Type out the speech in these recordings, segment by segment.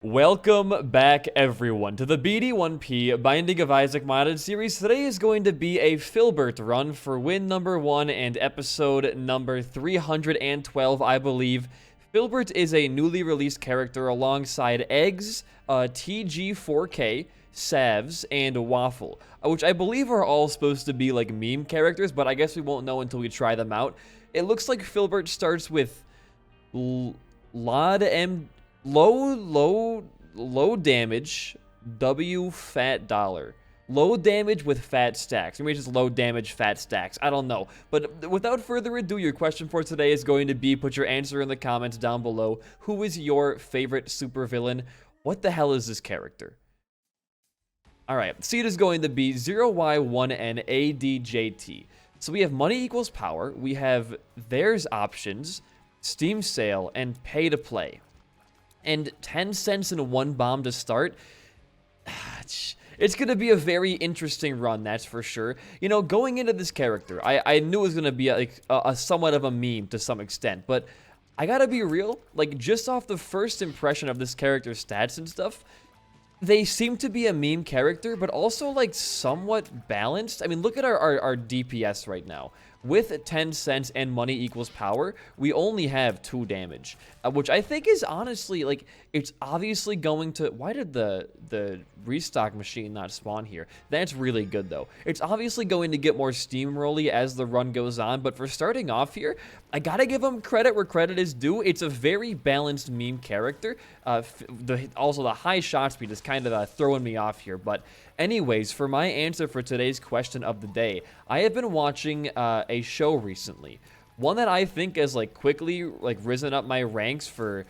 Welcome back, everyone, to the BD1P Binding of Isaac modded series. Today is going to be a Filbert run for win number 1 and episode number 312, I believe. Filbert is a newly released character alongside Eggs, TG4K, Savs, and Waffle, which I believe are all supposed to be like meme characters, but I guess we won't know until we try them out. It looks like Filbert starts with LOD M. Low damage, W fat dollar. Low damage with fat stacks. Maybe just low damage fat stacks. I don't know. But without further ado, your question for today is going to be, put your answer in the comments down below. Who is your favorite supervillain? What the hell is this character? Alright, seed is going to be 0Y1NADJT. So we have money equals power. We have there's options, Steam sale, and pay to play. And 10 cents and 1 bomb to start. It's going to be a very interesting run, that's for sure. You know, going into this character, I knew it was going to be like a somewhat of a meme to some extent. But I got to be real, like just off the first impression of this character's stats and stuff, they seem to be a meme character, but also like somewhat balanced. I mean, look at our DPS right now. With 10 cents and money equals power, we only have 2 damage, which I think is honestly, like, it's obviously going to... Why did the restock machine not spawn here? That's really good, though. It's obviously going to get more steamrolly as the run goes on, but for starting off here, I gotta give him credit where credit is due. It's a very balanced meme character. Also, the high shot speed is kind of throwing me off here, but anyways, for my answer for today's question of the day, I have been watching a show recently. One that I think has like quickly like risen up my ranks for,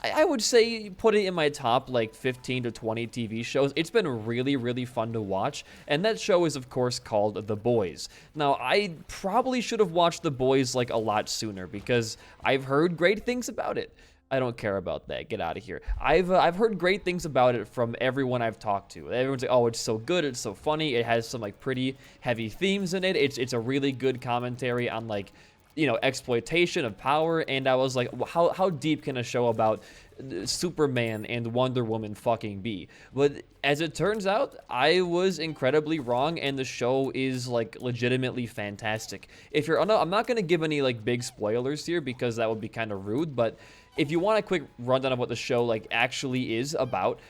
I would say, put it in my top like 15 to 20 TV shows. It's been really, really fun to watch, and that show is of course called The Boys. Now, I probably should have watched The Boys like a lot sooner because I've heard great things about it. I don't care about that. Get out of here. I've heard great things about it from everyone I've talked to. Everyone's like, oh, it's so good. It's so funny. It has some like pretty heavy themes in it. It's a really good commentary on like, you know, exploitation of power. And I was like, how deep can a show about Superman and Wonder Woman fucking be? But as it turns out, I was incredibly wrong, and the show is like legitimately fantastic. If you're, I'm not gonna give any like big spoilers here because that would be kind of rude, but if you want a quick rundown of what the show like actually is about,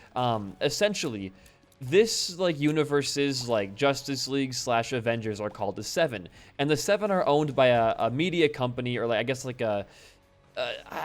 essentially, this like universe's like Justice League / Avengers are called the Seven, and the Seven are owned by a media company, or like I guess like a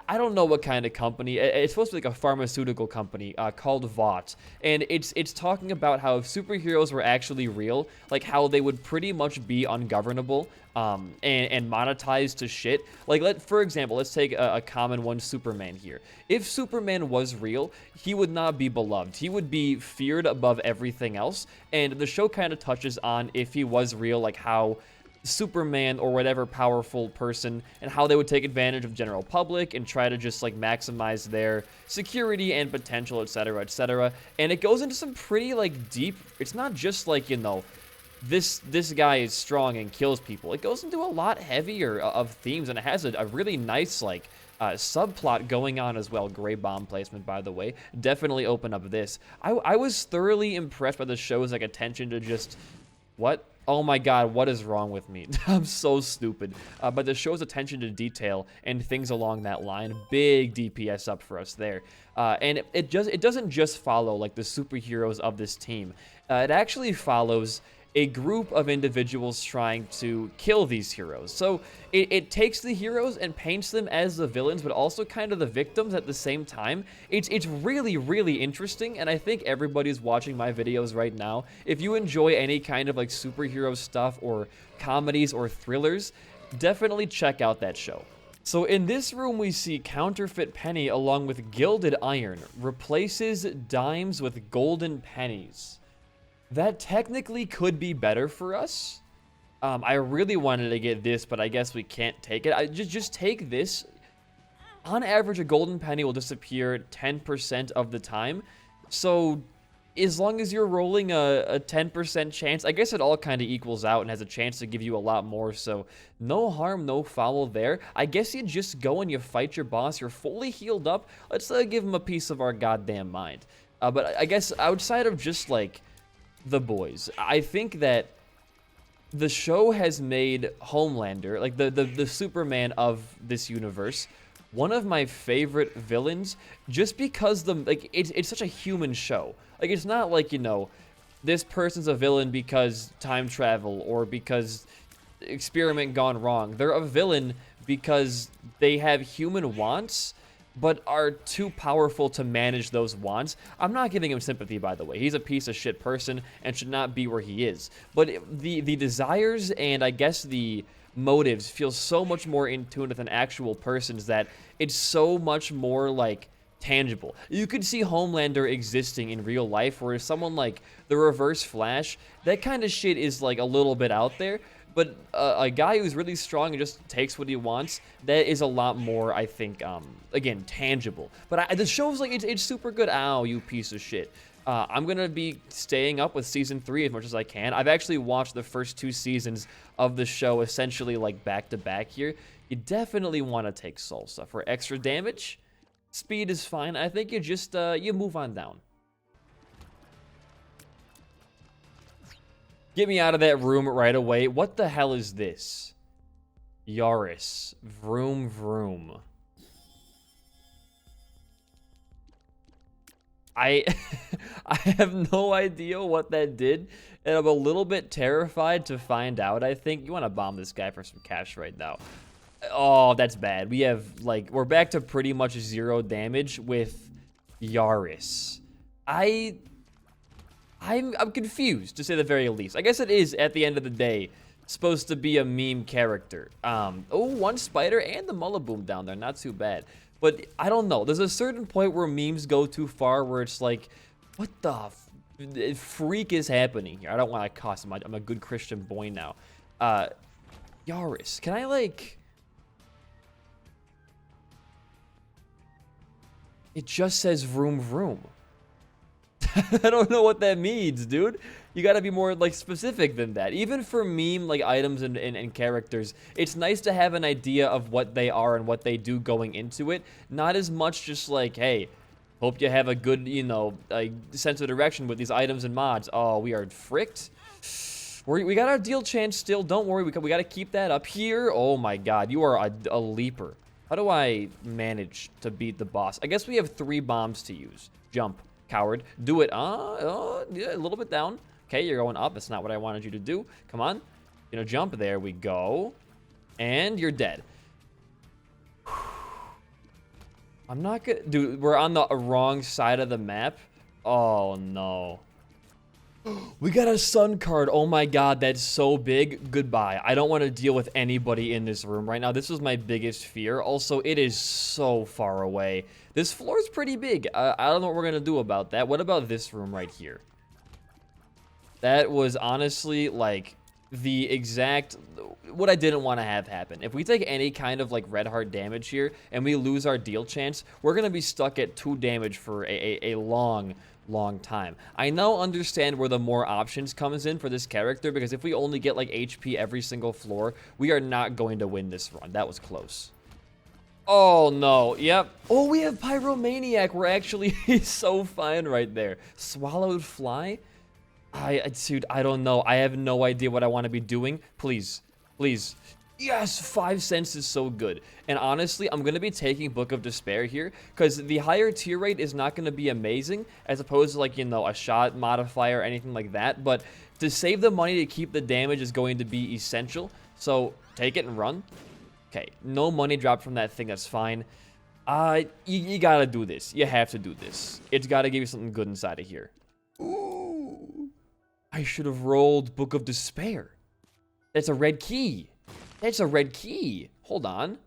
I don't know what kind of company. It's supposed to be like a pharmaceutical company called Vought, and it's talking about how if superheroes were actually real, like how they would pretty much be ungovernable and monetized to shit. Like, for example, let's take a common one, Superman here. If Superman was real, he would not be beloved. He would be feared above everything else, and the show kind of touches on if he was real, like how Superman or whatever powerful person and how they would take advantage of general public and try to just like maximize their security and potential, etc., etc. And it goes into some pretty like deep, it's not just like, you know, this guy is strong and kills people. It goes into a lot heavier of themes, and it has a really nice like subplot going on as well. Gray bomb placement, by the way. Definitely open up this. I was thoroughly impressed by the show's like attention to just what? Oh my god, what is wrong with me? I'm so stupid. But the show's attention to detail and things along that line, big DPS up for us there. And it doesn't just follow like the superheroes of this team. It actually follows a group of individuals trying to kill these heroes. So it takes the heroes and paints them as the villains, but also kind of the victims at the same time. It's really, really interesting, and I think everybody's watching my videos right now. If you enjoy any kind of like superhero stuff or comedies or thrillers, definitely check out that show. So in this room, we see counterfeit penny along with gilded iron replaces dimes with golden pennies. That technically could be better for us. I really wanted to get this, but I guess we can't take it. Just take this. On average, a golden penny will disappear 10% of the time. So as long as you're rolling a 10% chance, I guess it all kind of equals out and has a chance to give you a lot more, so no harm, no foul there. I guess you just go and you fight your boss. You're fully healed up. Let's give him a piece of our goddamn mind. But I guess outside of just, like, the boys, I think that the show has made Homelander, like the Superman of this universe, one of my favorite villains, just because it's such a human show. Like, it's not like, you know, this person's a villain because time travel or because experiment gone wrong. They're a villain because they have human wants but are too powerful to manage those wants. I'm not giving him sympathy, by the way. He's a piece of shit person and should not be where he is. But the desires and I guess the motives feel so much more in tune with an actual person's that it's so much more, like, tangible. You could see Homelander existing in real life, whereas someone like the Reverse Flash, that kind of shit is, like, a little bit out there. But a guy who's really strong and just takes what he wants, that is a lot more, I think, again, tangible. But the show's, like, it's super good. Ow, you piece of shit. I'm going to be staying up with Season 3 as much as I can. I've actually watched the first 2 seasons of the show essentially, like, back-to-back here. You definitely want to take Salsa. For extra damage, speed is fine. I think you just, you move on down. Get me out of that room right away. What the hell is this? Yaris. Vroom vroom. I have no idea what that did, and I'm a little bit terrified to find out, I think. You want to bomb this guy for some cash right now. Oh, that's bad. We have, like, we're back to pretty much 0 damage with Yaris. I'm confused, to say the very least. I guess it is, at the end of the day, supposed to be a meme character. Oh, 1 spider and the Mullaboom down there. Not too bad. But I don't know. There's a certain point where memes go too far where it's like, what the freak is happening here? I don't want to cuss. I'm a good Christian boy now. Yaris, can I, like... It just says vroom vroom. I don't know what that means, dude. You gotta be more, like, specific than that. Even for meme, like, items and characters, it's nice to have an idea of what they are and what they do going into it. Not as much just like, hey, hope you have a good, you know, sense of direction with these items and mods. Oh, we are fricked. We got our deal chance still. Don't worry, we gotta keep that up here. Oh my god, you are a leaper. How do I manage to beat the boss? I guess we have 3 bombs to use. Jump. Coward. Do it. Yeah, a little bit down. Okay, you're going up. That's not what I wanted you to do. Come on. You know, jump. There we go. And you're dead. I'm not gonna... Dude, we're on the wrong side of the map. Oh, no. We got a sun card. Oh my god, that's so big. Goodbye. I don't want to deal with anybody in this room right now. This was my biggest fear. Also, it is so far away. This floor is pretty big. I don't know what we're going to do about that. What about this room right here? That was honestly, like, the exact... what I didn't want to have happen. If we take any kind of, like, red heart damage here and we lose our deal chance, we're going to be stuck at 2 damage for a long time. I now understand where the more options comes in for this character, because if we only get, like, HP every single floor, we are not going to win this run. That was close. Oh, no. Yep. Oh, we have Pyromaniac. We're actually so fine right there. Swallowed Fly? Dude, I don't know. I have no idea what I want to be doing. Please. Please. Yes, 5 cents is so good. And honestly, I'm going to be taking Book of Despair here, because the higher tier rate is not going to be amazing, as opposed to, like, you know, a shot modifier or anything like that. But to save the money to keep the damage is going to be essential. So take it and run. Okay, no money dropped from that thing. That's fine. You got to do this. You have to do this. It's got to give you something good inside of here. Ooh. I should have rolled Book of Despair. That's a red key. That's a red key. Hold on.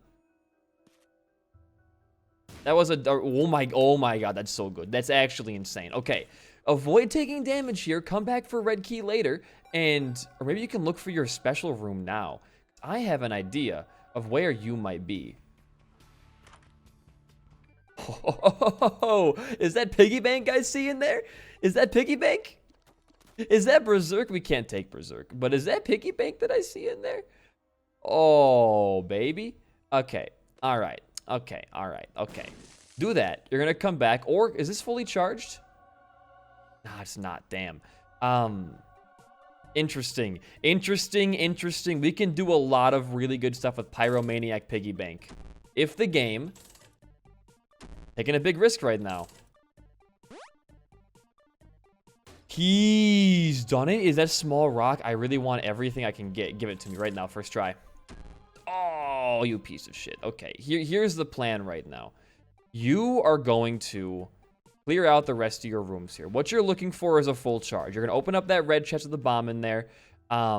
That was a... oh my god, that's so good. That's actually insane. Okay. Avoid taking damage here. Come back for red key later. And... or maybe you can look for your special room now. I have an idea of where you might be. Oh, is that piggy bank I see in there? Is that piggy bank? Is that berserk? We can't take berserk, but is that piggy bank that I see in there? Oh, baby. Okay. All right. Okay. All right. Okay. Do that. You're gonna come back, or is this fully charged? Nah, it's not. Damn. Interesting. Interesting. We can do a lot of really good stuff with Pyromaniac Piggy Bank. If the game... Taking a big risk right now. He's done it. Is that small rock? I really want everything I can get. Give it to me right now. First try. Oh, you piece of shit. Okay, here's the plan right now. You are going to clear out the rest of your rooms here. What you're looking for is a full charge. You're going to open up that red chest with the bomb in there. I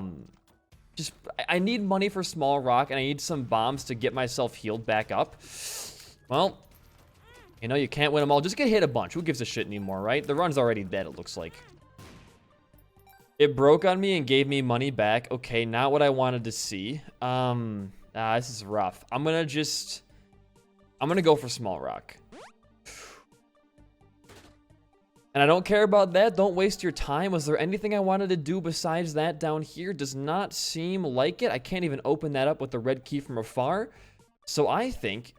need money for small rock, and I need some bombs to get myself healed back up. Well, you know, you can't win them all. Just get hit a bunch. Who gives a shit anymore, right? The run's already dead, it looks like. It broke on me and gave me money back. Okay, not what I wanted to see. This is rough. I'm gonna go for small rock. And I don't care about that. Don't waste your time. Was there anything I wanted to do besides that down here? Does not seem like it. I can't even open that up with the red key from afar. So I think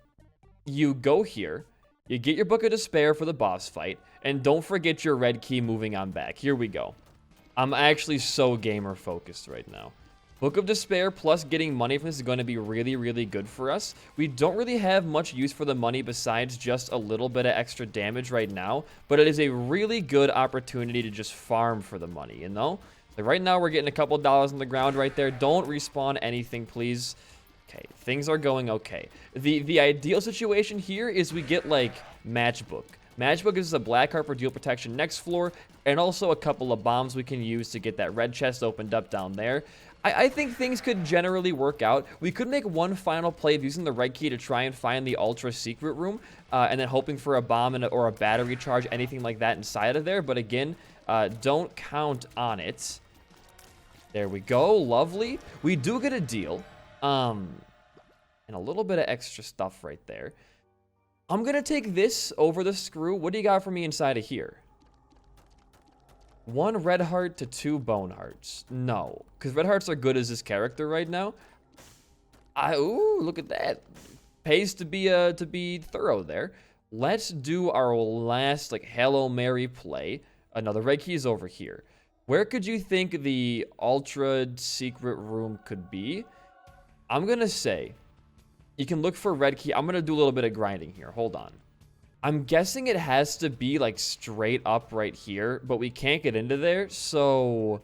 you go here. You get your Book of Despair for the boss fight. And don't forget your red key moving on back. Here we go. I'm actually so gamer focused right now. Book of Despair plus getting money from this is going to be really, really good for us. We don't really have much use for the money besides just a little bit of extra damage right now, but it is a really good opportunity to just farm for the money, you know? So right now we're getting a couple dollars on the ground right there. Don't respawn anything, please. Okay, things are going okay. The ideal situation here is we get, like, Matchbook. Matchbook is a black heart for deal protection next floor, and also a couple of bombs we can use to get that red chest opened up down there. I think things could generally work out. We could make one final play of using the red key to try and find the ultra secret room, and then hoping for a bomb or a battery charge, anything like that inside of there. But again, don't count on it. There we go. Lovely. We do get a deal. And a little bit of extra stuff right there. I'm going to take this over the screw. What do you got for me inside of here? 1 red heart to 2 bone hearts. No, because red hearts are good as this character right now. Ooh, look at that. Pays to be thorough there. Let's do our last like Hail Mary play. Another red key is over here. Where could you think the ultra secret room could be? I'm gonna say you can look for red key. I'm gonna do a little bit of grinding here. Hold on. I'm guessing it has to be like straight up right here, but we can't get into there, so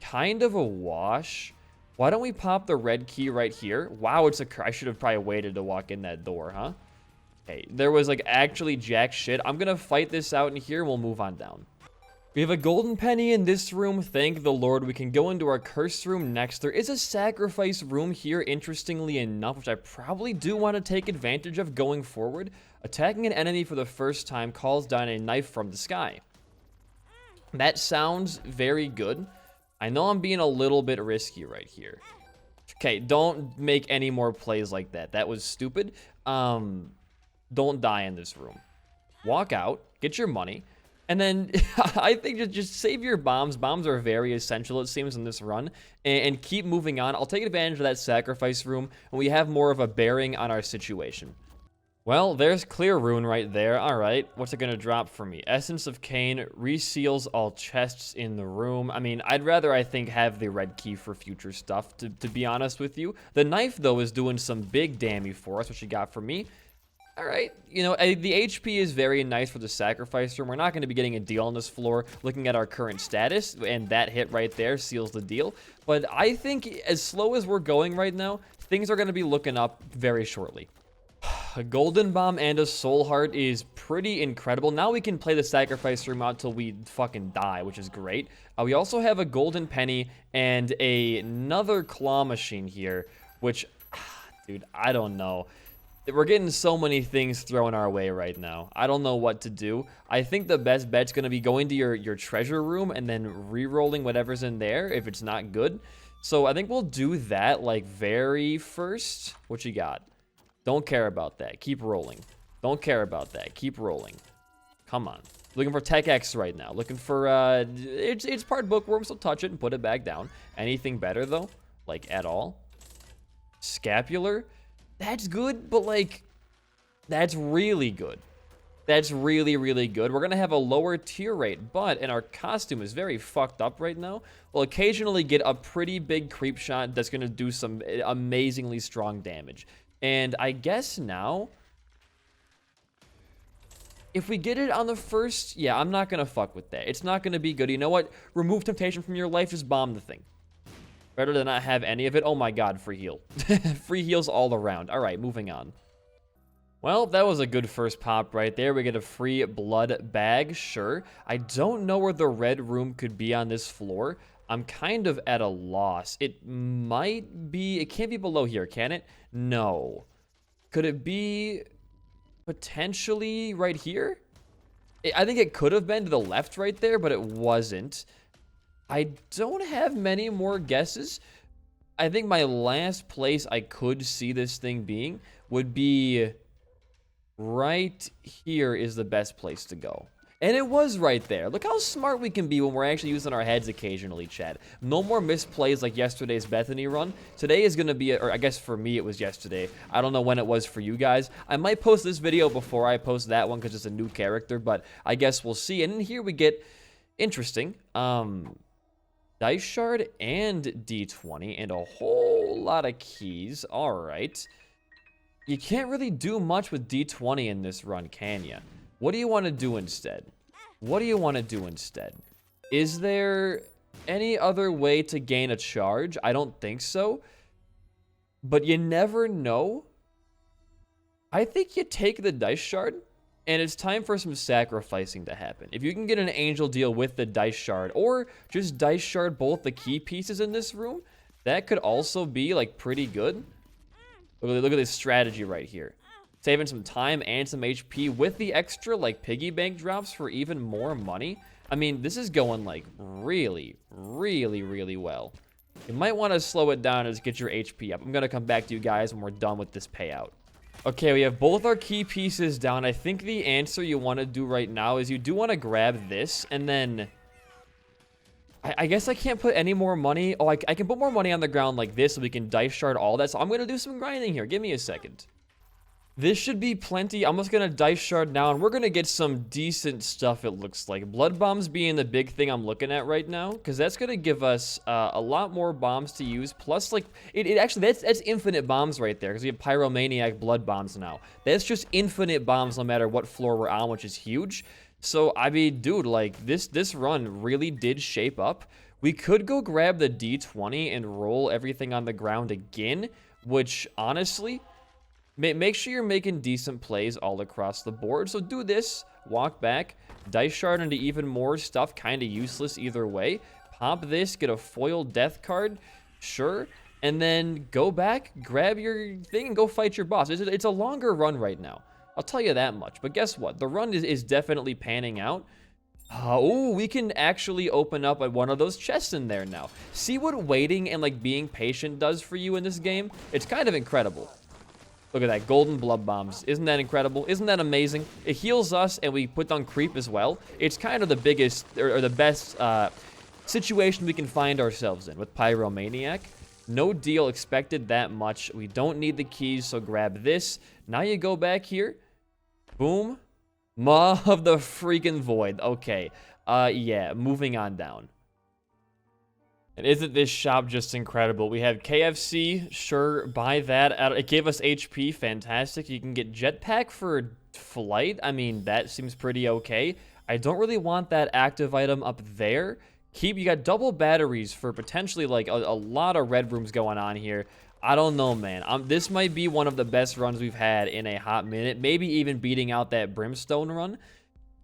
kind of a wash. Why don't we pop the red key right here? Wow, it's I should have probably waited to walk in that door, huh? Okay, there was like actually jack shit. I'm gonna fight this out in here and we'll move on down. We have a golden penny in this room. Thank the Lord. We can go into our cursed room next. There is a sacrifice room here, interestingly enough, which I probably do want to take advantage of going forward. Attacking an enemy for the first time calls down a knife from the sky. That sounds very good. I know I'm being a little bit risky right here. Okay, don't make any more plays like that. That was stupid. Don't die in this room. Walk out, get your money. And then I think just save your bombs. Bombs are very essential, it seems, in this run. And keep moving on. I'll take advantage of that sacrifice room when we have more of a bearing on our situation. Well, there's Clear Rune right there. All right, what's it going to drop for me? Essence of Cain reseals all chests in the room. I mean, I'd rather, I think, have the red key for future stuff, to be honest with you. The knife, though, is doing some big damage for us, what you got for me. All right, you know, the HP is very nice for the sacrifice room. We're not going to be getting a deal on this floor looking at our current status, and that hit right there seals the deal. But I think as slow as we're going right now, things are going to be looking up very shortly. A golden bomb and a soul heart is pretty incredible. Now we can play the sacrifice room out till we fucking die, which is great. We also have a golden penny and another claw machine here, which, dude, I don't know. We're getting so many things thrown our way right now. I don't know what to do. I think the best bet's going to be going to your treasure room and then re-rolling whatever's in there if it's not good. So I think we'll do that like very first. What you got? Don't care about that. Keep rolling. Don't care about that. Keep rolling. Come on. Looking for Tech X right now. Looking for, it's part bookworm, so touch it and put it back down. Anything better, though? Like, at all? Scapular? That's good, but, like, that's really good. That's really, really good. We're going to have a lower tier rate, but, and our costume is very fucked up right now. We'll occasionally get a pretty big creep shot that's going to do some amazingly strong damage. And I guess now, if we get it on the first, yeah, I'm not going to fuck with that. It's not going to be good. You know what? Remove temptation from your life. Just bomb the thing. Better than not have any of it. Oh my god, free heal. Free heals all around. All right, moving on. Well, that was a good first pop right there. We get a free blood bag, sure. I don't know where the red room could be on this floor. I'm kind of at a loss. It might be, it can't be below here, can it? No. Could it be potentially right here? I think it could have been to the left right there, but it wasn't. I don't have many more guesses. I think my last place I could see this thing being would be right here is the best place to go. And it was right there. Look how smart we can be when we're actually using our heads occasionally, Chad. No more misplays like yesterday's Bethany run. Today is going to be, or I guess for me it was yesterday. I don't know when it was for you guys. I might post this video before I post that one because it's a new character, but I guess we'll see. And in here we get, interesting, Dice Shard and D20 and a whole lot of keys. All right. You can't really do much with D20 in this run, can you? What do you want to do instead? What do you want to do instead? Is there any other way to gain a charge? I don't think so. But you never know. I think you take the Dice Shard, and it's time for some sacrificing to happen. If you can get an angel deal with the Dice Shard, or just Dice Shard both the key pieces in this room, that could also be, like, pretty good. Look at this strategy right here. Saving some time and some HP with the extra, like, piggy bank drops for even more money. I mean, this is going, like, really, really, really well. You might want to slow it down and just get your HP up. I'm going to come back to you guys when we're done with this payout. Okay, we have both our key pieces down. I think the answer you want to do right now is you do want to grab this, and then I guess I can't put any more money. Oh, I can put more money on the ground like this so we can Dice Shard all that. So I'm going to do some grinding here. Give me a second. This should be plenty. I'm just going to Dice Shard now, and we're going to get some decent stuff, it looks like. Blood Bombs being the big thing I'm looking at right now, because that's going to give us a lot more bombs to use. Plus, like, it actually, that's infinite bombs right there, because we have Pyromaniac Blood Bombs now. That's just infinite bombs no matter what floor we're on, which is huge. So, I mean, dude, like, this run really did shape up. We could go grab the D20 and roll everything on the ground again, which, honestly, make sure you're making decent plays all across the board. So do this, walk back, Dice Shard into even more stuff, kind of useless either way. Pop this, get a foil death card, sure. And then go back, grab your thing, and go fight your boss. It's a longer run right now. I'll tell you that much. But guess what? The run is definitely panning out. Oh, we can actually open up one of those chests in there now. See what waiting and, like, being patient does for you in this game? It's kind of incredible. Look at that, golden blood bombs. Isn't that incredible? Isn't that amazing? It heals us, and we put down creep as well. It's kind of the biggest, or the best situation we can find ourselves in with Pyromaniac. No deal expected that much. We don't need the keys, so grab this. Now you go back here. Boom. Maw of the freaking void. Okay. Yeah, moving on down. And isn't this shop just incredible? We have KFC, sure, buy that. It gave us HP, fantastic. You can get jetpack for flight. I mean, that seems pretty okay. I don't really want that active item up there. You got double batteries for potentially, like, a lot of red rooms going on here. I don't know, man. This might be one of the best runs we've had in a hot minute. Maybe even beating out that Brimstone run.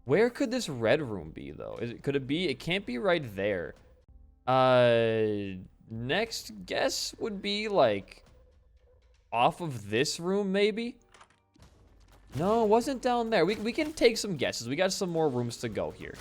Where could this red room be, though? Could it be? It can't be right there. Next guess would be, like, off of this room, maybe? No, it wasn't down there. We can take some guesses. We got some more rooms to go here.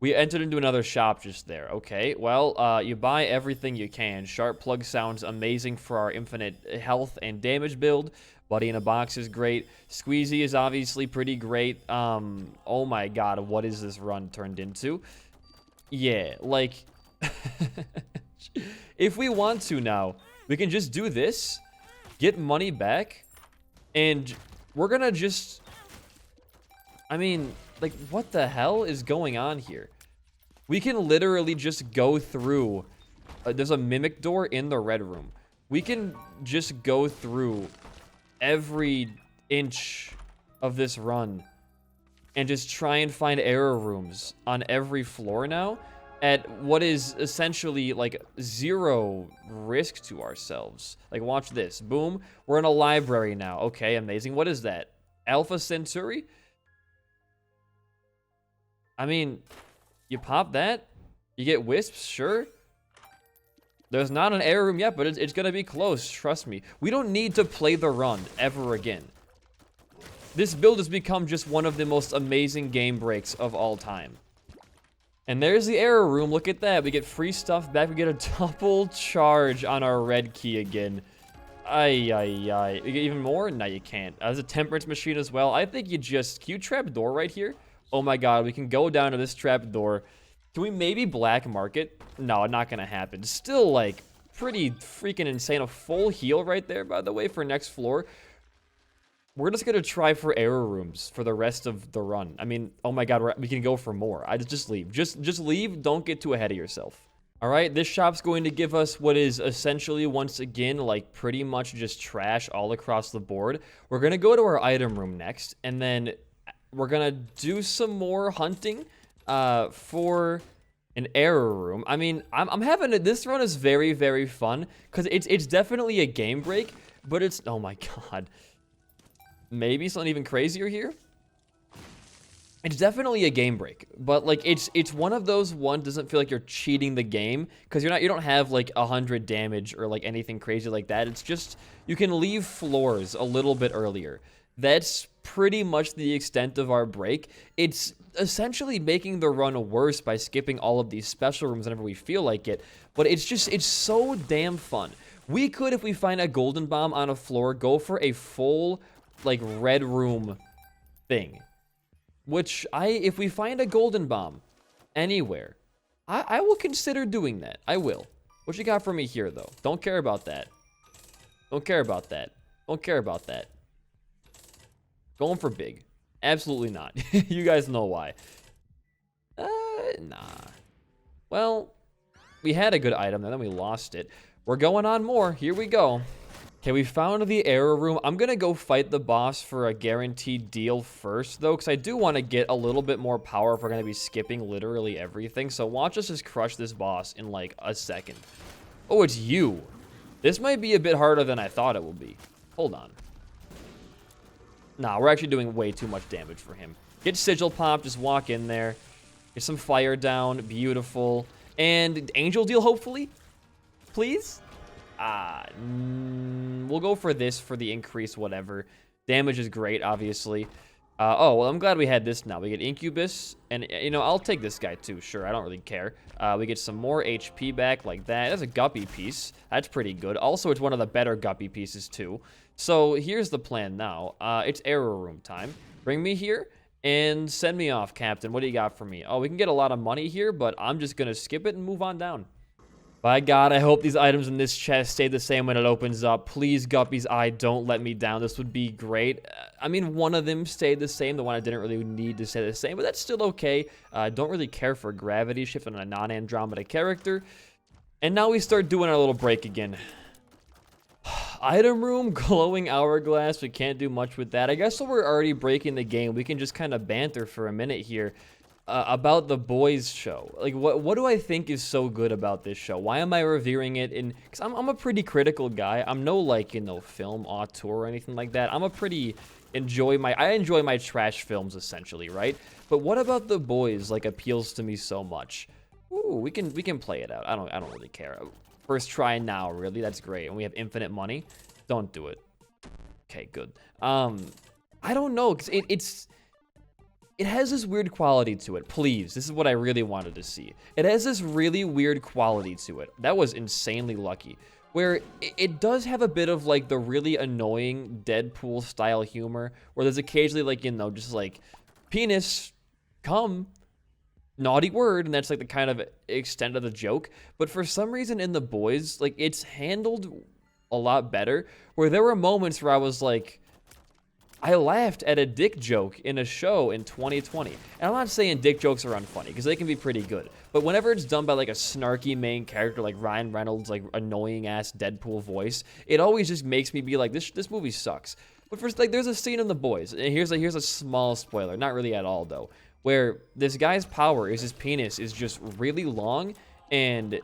We entered into another shop just there. Okay, well, you buy everything you can. Sharp plug sounds amazing for our infinite health and damage build. Buddy in a box is great. Squeezy is obviously pretty great. Oh my god, what is this run turned into? Yeah, like, if we want to now, we can just do this, get money back, and we're gonna just, I mean, like, what the hell is going on here? We can literally just go through, there's a mimic door in the red room. We can just go through every inch of this run and just try and find error rooms on every floor now at what is essentially like 0 risk to ourselves. Like, watch this. Boom. We're in a library now. Okay, amazing. What is that? Alpha Centauri? I mean, you pop that, you get wisps, sure. There's not an error room yet, but it's gonna be close, trust me. We don't need to play the run ever again. This build has become just one of the most amazing game breaks of all time. And there's the error room, look at that. We get free stuff back, we get a double charge on our red key again. Ay, ay, ay. You get even more? No, you can't. There's a temperance machine as well. I think can you trap door right here? Oh my god, we can go down to this trap door. Can we maybe black market? No, not gonna happen. Still, like, pretty freaking insane. A full heal right there, by the way, for next floor. We're just gonna try for error rooms for the rest of the run. I mean, oh my god, we can go for more. I just leave. Just leave. Don't get too ahead of yourself. All right, this shop's going to give us what is essentially, once again, like pretty much just trash all across the board. We're gonna go to our item room next, and then we're gonna do some more hunting for an error room. I mean, I'm having it. This run is very, very fun because it's definitely a game break, but it's, oh my god. Maybe something even crazier here. It's definitely a game break, but like it's one of those doesn't feel like you're cheating the game because you don't have like 100 damage or like anything crazy like that. It's just you can leave floors a little bit earlier. That's pretty much the extent of our break. It's essentially making the run worse by skipping all of these special rooms whenever we feel like it, but it's so damn fun. We could, if we find a golden bomb on a floor, go for a full like red room thing. Which if we find a golden bomb anywhere, I will consider doing that. I will. What you got for me here, though? Don't care about that. Don't care about that. Don't care about that. Going for big. Absolutely not. You guys know why. Nah. Well, we had a good item, and then we lost it. We're going on more. Here we go. Okay, we found the error room. I'm gonna go fight the boss for a guaranteed deal first, though, because I do want to get a little bit more power if we're gonna be skipping literally everything. So watch us just crush this boss in like a second. Oh, it's you. This might be a bit harder than I thought it will be. Hold on. Nah, we're actually doing way too much damage for him. Get sigil pop, just walk in there. Get some fire down, beautiful. And angel deal, hopefully? Please? We'll go for this for the increase, whatever. Damage is great, obviously. Oh, well, I'm glad we had this now. We get Incubus, and, you know, I'll take this guy, too. Sure, I don't really care. We get some more HP back like that. That's a Guppy piece. That's pretty good. Also, it's one of the better Guppy pieces, too. So, here's the plan now. It's error room time. Bring me here, and send me off, Captain. What do you got for me? Oh, we can get a lot of money here, but I'm just gonna skip it and move on down. By God, I hope these items in this chest stay the same when it opens up. Please, Guppy's eye, don't let me down. This would be great. I mean, one of them stayed the same. The one I didn't really need to stay the same, but that's still okay. Don't really care for gravity shift on a non-Andromeda character. And now we start doing our little break again. Item room, glowing hourglass. We can't do much with that. I guess while we're already breaking the game, we can just kind of banter for a minute here. About the boys show. Like, what do I think is so good about this show? Why am I revering it? Because I'm a pretty critical guy. I'm no, like, you know, film auteur or anything like that. I'm a pretty I enjoy my trash films, essentially, right? But what about the boys, like, appeals to me so much? Ooh, we can play it out. I don't really care. First try now, really? That's great. And we have infinite money. Don't do it. Okay, good. I don't know, because it has this weird quality to it. Please, this is what I really wanted to see. It has this really weird quality to it. That was insanely lucky. Where it does have a bit of like the really annoying Deadpool style humor, where there's occasionally like, you know, just like penis, cum, naughty word, and that's like the kind of extent of the joke. But for some reason in The Boys, like it's handled a lot better, where there were moments where I was like, I laughed at a dick joke in a show in 2020. And I'm not saying dick jokes are unfunny, because they can be pretty good. But whenever it's done by like a snarky main character like Ryan Reynolds, like annoying ass Deadpool voice, it always just makes me be like, this movie sucks. But first, like, there's a scene in The Boys, and here's a small spoiler, not really at all though, where this guy's power is his penis is just really long, and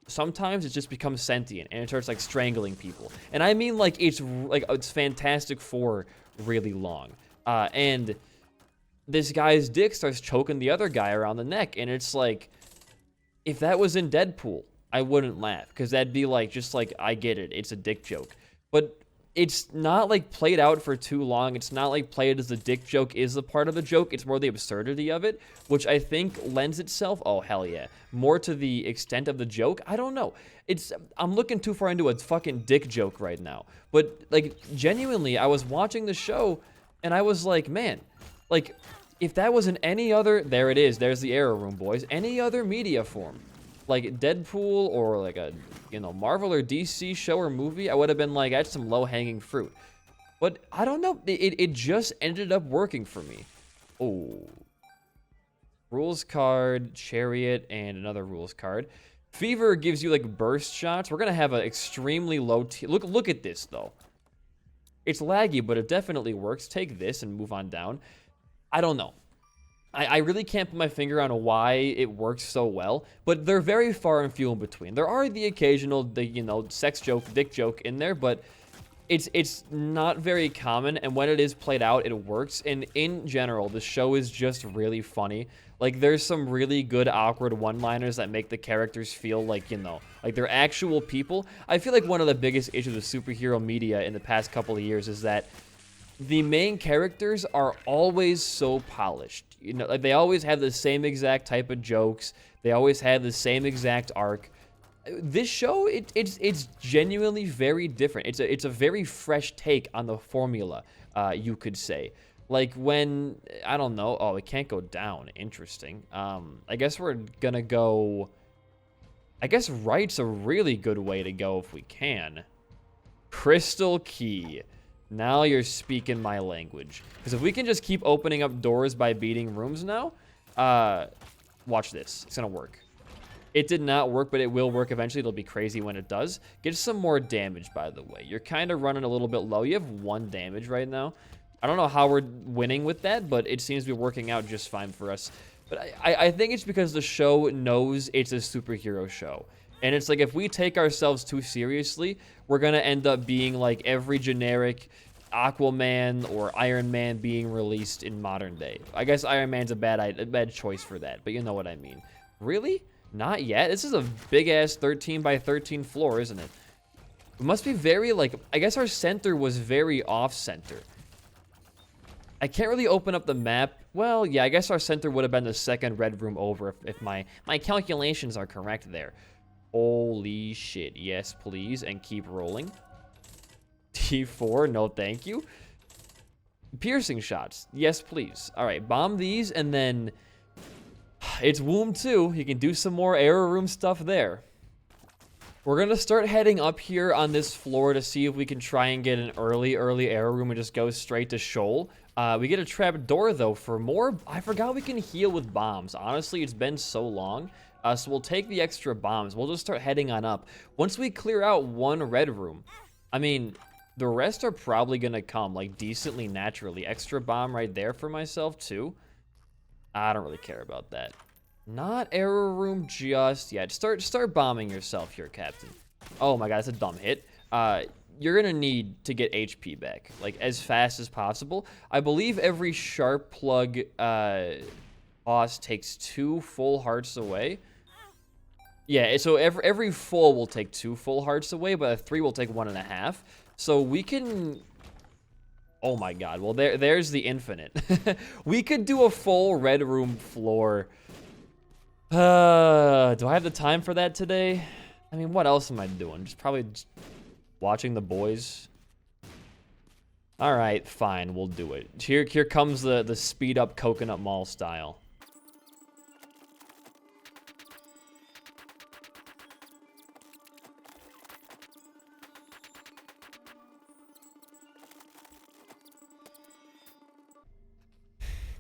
sometimes it just becomes sentient, and it starts like strangling people. And I mean like it's Fantastic Four really long. And this guy's dick starts choking the other guy around the neck, and it's like, if that was in Deadpool, I wouldn't laugh, because that'd be like, just like, I get it, it's a dick joke. But it's not like played out for too long. It's not like played as the dick joke is a part of the joke. It's more the absurdity of it, which I think lends itself, oh hell yeah, more to the extent of the joke. I don't know. I'm looking too far into a fucking dick joke right now. But like, genuinely, I was watching the show and I was like, man, like, if that was in any other, there it is, there's the error room, boys, any other media form, like Deadpool or like a, you know, Marvel or DC show or movie, I would have been like, that's some low-hanging fruit. But I don't know, it just ended up working for me. Oh. Rules card, Chariot, and another rules card. Fever gives you like burst shots. We're gonna have an extremely low look at this though. It's laggy, but it definitely works. Take this and move on down. I don't know. I really can't put my finger on why it works so well, but they're very far and few in between. There are the occasional, you know, sex joke, dick joke in there, but it's not very common, and when it is played out, it works. And in general, the show is just really funny. Like, there's some really good awkward one-liners that make the characters feel like, you know, like they're actual people. I feel like one of the biggest issues with superhero media in the past couple of years is that the main characters are always so polished. You know, like they always have the same exact type of jokes. They always have the same exact arc. This show, it's genuinely very different. It's a very fresh take on the formula, you could say. Like when, I don't know, oh, it can't go down. Interesting. I guess we're gonna go, I guess right's a really good way to go if we can. Crystal Key. Now you're speaking my language. Because if we can just keep opening up doors by beating rooms now, watch this. It's gonna work. It did not work, but it will work eventually. It'll be crazy when it does. Get some more damage, by the way. You're kind of running a little bit low. You have 1 damage right now. I don't know how we're winning with that, but it seems to be working out just fine for us. But I think it's because the show knows it's a superhero show. And it's like, if we take ourselves too seriously, we're going to end up being like every generic Aquaman or Iron Man being released in modern day. I guess Iron Man's a bad choice for that, but you know what I mean. Really? Not yet? This is a big-ass 13 by 13 floor, isn't it? It must be very, like, I guess our center was very off-center. I can't really open up the map. Well, yeah, I guess our center would have been the second red room over if my calculations are correct there. Holy shit. Yes, please. And keep rolling. T4. No, thank you. Piercing shots. Yes, please. All right. Bomb these, and then it's womb 2. You can do some more error room stuff there. We're going to start heading up here on this floor to see if we can try and get an early error room and just go straight to Shoal. We get a trap door, though, for more. I forgot we can heal with bombs. Honestly, it's been so long. So we'll take the extra bombs. We'll just start heading on up. Once we clear out 1 red room, I mean, the rest are probably going to come, like, decently naturally. Extra bomb right there for myself, too. I don't really care about that. Not error room just yet. Start bombing yourself here, Captain. Oh my god, that's a dumb hit. You're gonna need to get HP back, like, as fast as possible. I believe every sharp plug boss takes 2 full hearts away. Yeah, so every full will take 2 full hearts away, but a 3 will take 1.5. So we can... Oh my god. Well, there's the infinite. We could do a full red room floor. Do I have the time for that today? I mean, what else am I doing? Just watching the boys. All right, fine, we'll do it. Here comes the speed up Coconut Mall style.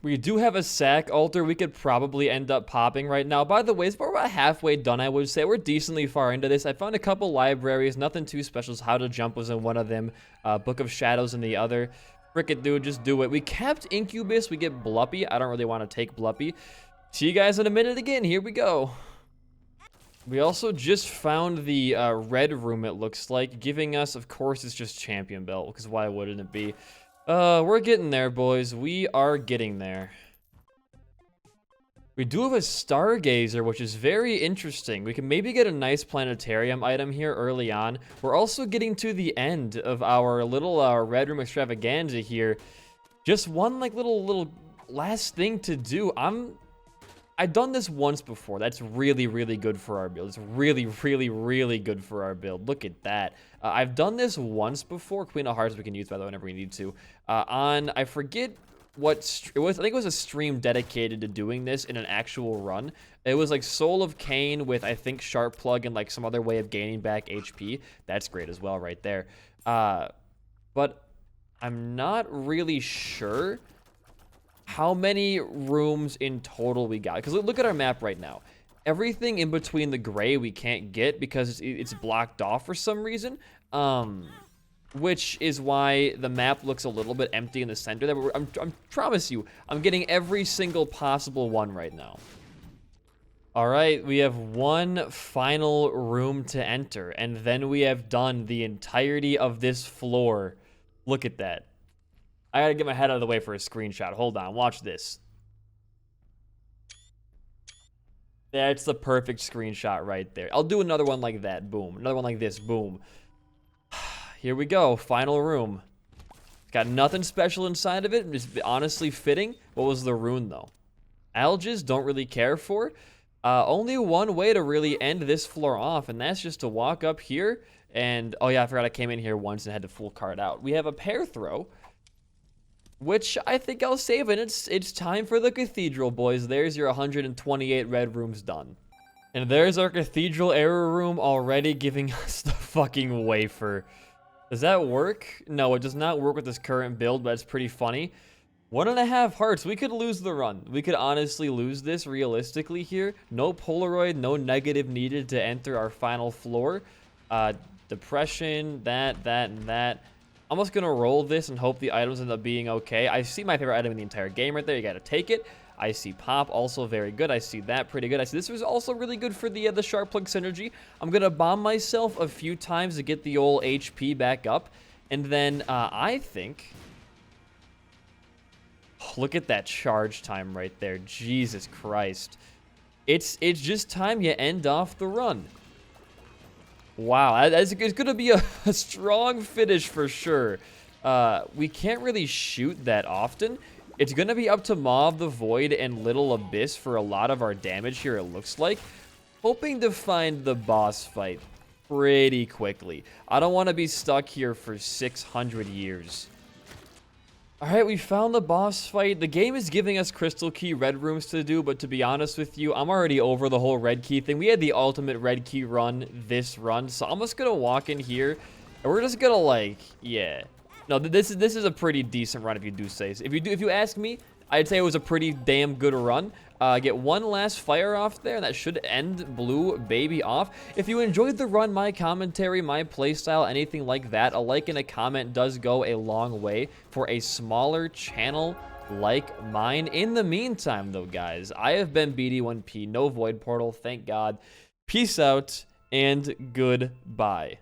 We do have a sack altar we could probably end up popping right now. By the way, we're about halfway done, I would say. We're decently far into this. I found a couple libraries, nothing too special. How to Jump was in one of them, Book of Shadows in the other. Frick it, dude, just do it. We kept Incubus, we get Bluppy. I don't really want to take Bluppy. See you guys in a minute again, here we go. We also just found the red room, it looks like, giving us, of course, it's just Champion Belt, because why wouldn't it be? We're getting there, boys. We are getting there. We do have a Stargazer, which is very interesting. We can maybe get a nice planetarium item here early on. We're also getting to the end of our little red room extravaganza here. Just one like little last thing to do. I've done this once before. That's really, really good for our build. It's really, really, really good for our build. Look at that. I've done this once before. Queen of Hearts we can use, by the way, whenever we need to. I forget what it was. I think it was a stream dedicated to doing this in an actual run. It was like Soul of Cain with, I think, Sharp Plug and like some other way of gaining back HP. That's great as well right there. But I'm not really sure how many rooms in total we got, because look at our map right now. Everything in between the gray we can't get because it's blocked off for some reason, which is why the map looks a little bit empty in the center there. But I promise you, I'm getting every single possible one right now. All right, we have one final room to enter, and then we have done the entirety of this floor. Look at that. I gotta get my head out of the way for a screenshot. Hold on, watch this. That's the perfect screenshot right there. I'll do another one like that, boom. Another one like this, boom. Here we go, final room. Got nothing special inside of it, just honestly fitting. What was the rune though? Alges, don't really care for. Only one way to really end this floor off, and that's just to walk up here and, oh yeah, I forgot I came in here once and had to full card out. We have a pair throw, which I think I'll save, and it's time for the Cathedral, boys. There's your 128 red rooms done. And there's our Cathedral error room already giving us the fucking wafer. Does that work? No, it does not work with this current build, but it's pretty funny. 1.5 hearts. We could lose the run. We could honestly lose this realistically here. No Polaroid, no negative needed to enter our final floor. Depression, that, and that. I'm just going to roll this and hope the items end up being okay. I see my favorite item in the entire game right there. You got to take it. I see Pop, also very good. I see that pretty good. I see this was also really good for the Sharp Plug synergy. I'm going to bomb myself a few times to get the old HP back up. And then I think... Look at that charge time right there. Jesus Christ. It's just time you end off the run. Wow, it's going to be a strong finish for sure. We can't really shoot that often. It's going to be up to Maw of the Void and Little Abyss for a lot of our damage here, it looks like. Hoping to find the boss fight pretty quickly. I don't want to be stuck here for 600 years. Alright, we found the boss fight. The game is giving us Crystal Key red rooms to do, but to be honest with you, I'm already over the whole red key thing. We had the ultimate red key run this run, so I'm just gonna walk in here, and we're just gonna like, yeah. No, this is a pretty decent run if you do say so. If you ask me, I'd say it was a pretty damn good run. Get one last fire off there, and that should end Blue Baby off. If you enjoyed the run, my commentary, my playstyle, anything like that, a like and a comment does go a long way for a smaller channel like mine. In the meantime, though, guys, I have been BD1P, no Void Portal, thank God. Peace out, and goodbye.